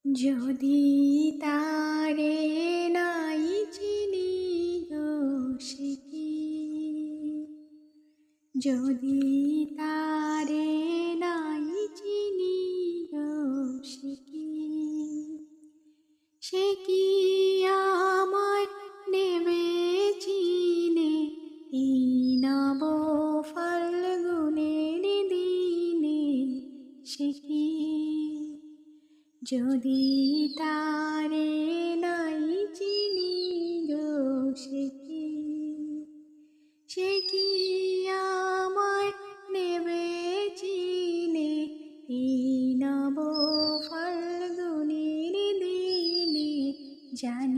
যদি তারে নাই চিনি গো সে কি, যদি তারে নাই চিনি গো সে কি, সে কি আমায় নেবে চিনে এই নব ফাল্গুনের দিনে, সে কি যদি তারে নাই চিনি গো সে কি, সে কি আমায় নেবে চিনে এই নব ফাল্গুনের দিনে, জানি